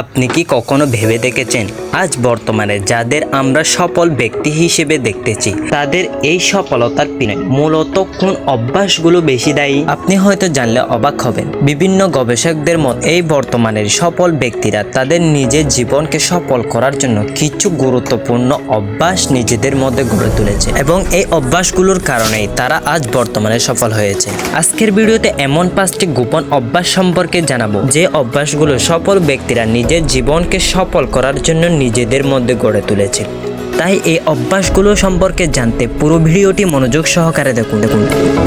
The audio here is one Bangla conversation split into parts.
আপনি কি কখনো ভেবে দেখেছেন আজ বর্তমানে যাদের আমরা সফল ব্যক্তি হিসেবে দেখতেছি তাদের এই সফলতার পিছনে মূলত কোন অভ্যাসগুলো বেশি দায়ী? আপনি হয়তো জানলে অবাক হবেন। বিভিন্ন গবেষকদের মতে এই বর্তমানের সফল ব্যক্তিরা তাদের নিজের জীবনকে সফল করার জন্য কিছু গুরুত্বপূর্ণ অভ্যাস নিজেদের মধ্যে গড়ে তুলেছে এবং এই অভ্যাসগুলোর কারণেই তারা আজ বর্তমানে সফল হয়েছে। আজকের ভিডিওতে এমন 5টি গোপন অভ্যাস সম্পর্কে জানাবো যে অভ্যাসগুলো সফল ব্যক্তিরা নিজের জীবনকে সফল করার জন্য নিজেদের মধ্যে গড়ে তুলেছে। তাই এই অভ্যাসগুলো সম্পর্কে জানতে পুরো ভিডিওটি মনোযোগ সহকারে দেখুন।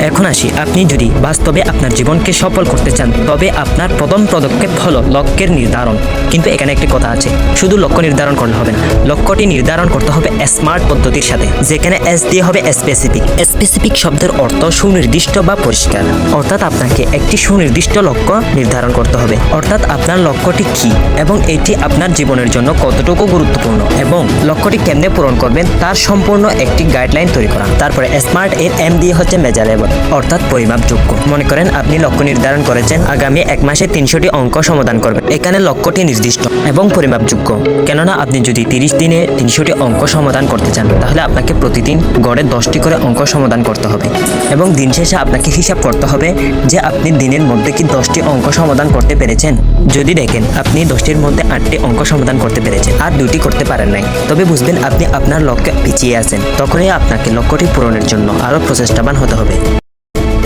এখন আসি, আপনি যদি বাস্তবে আপনার জীবনকে সফল করতে চান তবে আপনার প্রথম পদক্ষেপ হলো লক্ষ্যের নির্ধারণ। কিন্তু এখানে একটি কথা আছে, শুধু লক্ষ্য নির্ধারণ করলে হবে না, লক্ষ্যটি নির্ধারণ করতে হবে স্মার্ট পদ্ধতির সাথে, যেখানে এস দিয়ে হবে স্পেসিফিক। স্পেসিফিক শব্দের অর্থ সুনির্দিষ্ট বা পরিষ্কার, অর্থাৎ আপনাকে একটি সুনির্দিষ্ট লক্ষ্য নির্ধারণ করতে হবে। অর্থাৎ আপনার লক্ষ্যটি কী এবং এটি আপনার জীবনের জন্য কতটুকু গুরুত্বপূর্ণ এবং লক্ষ্যটি কেমনে পূরণ করবেন তার সম্পূর্ণ একটি গাইডলাইন তৈরি করা। তারপরে স্মার্ট এর এম দিয়ে হচ্ছে মেজারেবল, অর্থাৎ পরিমাপযোগ্য। মনে করেন আপনি লক্ষ্য নির্ধারণ করেছেন আগামী 1 মাসে 300টি অঙ্ক সমাধান করবেন। এখানে লক্ষ্যটি নির্দিষ্ট এবং পরিমাপযোগ্য, কেননা আপনি যদি 30 দিনে 300টি অঙ্ক সমাধান করতে চান তাহলে আপনাকে প্রতিদিন গড়ে 10টি করে অঙ্ক সমাধান করতে হবে এবং দিন শেষে আপনাকে হিসাব করতে হবে যে আপনি দিনের মধ্যে কি 10টি অঙ্ক সমাধান করতে পেরেছেন। যদি দেখেন আপনি 10টির মধ্যে 8টি অঙ্ক সমাধান করতে পেরেছেন আর 2টি করতে পারেন নাই, তবে বুঝবেন আপনি আপনার লক্ষ্যে পিছিয়ে আছেন। তখনই আপনাকে লক্ষ্যটি পূরণের জন্য আরও প্রচেষ্টাবান হতে হবে।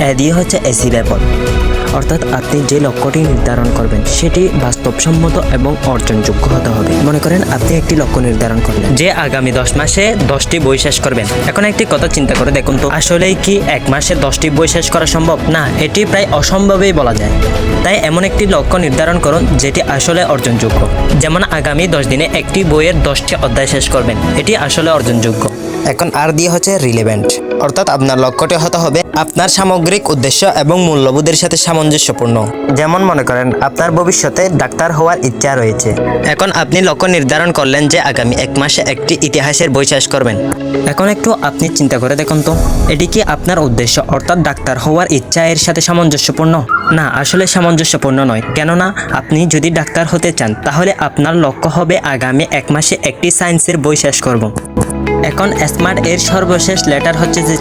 এ দিয়ে হচ্ছে অ্যাচিভেবল, অর্থাৎ আপনি যে লক্ষ্যটি নির্ধারণ করবেন সেটি বাস্তবসম্মত এবং অর্জনযোগ্য হতে হবে। মনে করেন আপনি একটি লক্ষ্য নির্ধারণ করলেন যে আগামী 10 মাসে 10টি বই শেষ করবেন। এখন একটি কথা চিন্তা করে দেখুন তো, আসলেই কি 1 মাসে 10টি বই শেষ করা সম্ভব? না, এটি প্রায় অসম্ভবই বলা যায়। তাই এমন একটি লক্ষ্য নির্ধারণ করুন যেটি আসলে অর্জনযোগ্য। যেমন আগামী 10 দিনে একটি বইয়ের 10টি অধ্যায় শেষ করবেন, এটি আসলে অর্জনযোগ্য। এখন আর দিয়ে হচ্ছে রিলেভেন্ট, অর্থাৎ আপনার লক্ষ্যটি হতে হবে আপনার সামগ্রিক উদ্দেশ্য এবং মূল্যবোধের সাথে সামঞ্জস্যপূর্ণ। যেমন মনে করেন আপনার ভবিষ্যতে ডাক্তার হওয়ার ইচ্ছা রয়েছে। এখন আপনি লক্ষ্য নির্ধারণ করলেন যে আগামী 1 মাসে একটি ইতিহাসের বই শেষ করবেন। এখন একটু আপনি চিন্তা করে দেখুন তো, এটি কি আপনার উদ্দেশ্য অর্থাৎ ডাক্তার হওয়ার ইচ্ছা এর সাথে সামঞ্জস্যপূর্ণ? না, আসলে সামঞ্জস্যপূর্ণ নয়। কেননা আপনি যদি ডাক্তার হতে চান তাহলে আপনার লক্ষ্য হবে আগামী 1 মাসে একটি সায়েন্সের বই শেষ করব। এখন স্মার্ট এর সর্বশেষ লেটার হচ্ছে যে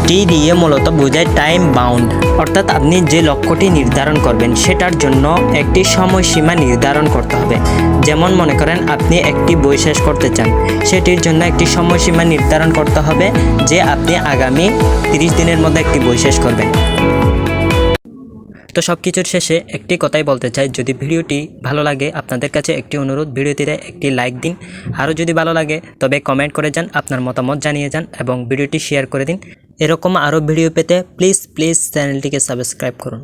টি দিয়ে মূলত বোঝায় টাইম বাউন্ড, অর্থাৎ আপনি যে লক্ষ্যটি নির্ধারণ করবেন সেটার জন্য একটি সময়সীমা নির্ধারণ করতে হবে। যেমন মনে করেন আপনি একটি বই শেষ করতে চান, সেটির জন্য একটি সময়সীমা নির্ধারণ করতে হবে যে আপনি আগামী 30 দিনের মধ্যে একটি বই শেষ করবেন। তো সব কিছুর শেষে একটি কথাই বলতে চাই, যদি ভিডিওটি ভালো লাগে আপনাদের কাছে একটি অনুরোধ, ভিডিওটিতে একটি লাইক দিন। আরও যদি ভালো লাগে তবে কমেন্ট করে যান, আপনার মতামত জানিয়ে যান এবং ভিডিওটি শেয়ার করে দিন। এরকম আরও ভিডিও পেতে প্লিজ চ্যানেলটিকে সাবস্ক্রাইব করুন।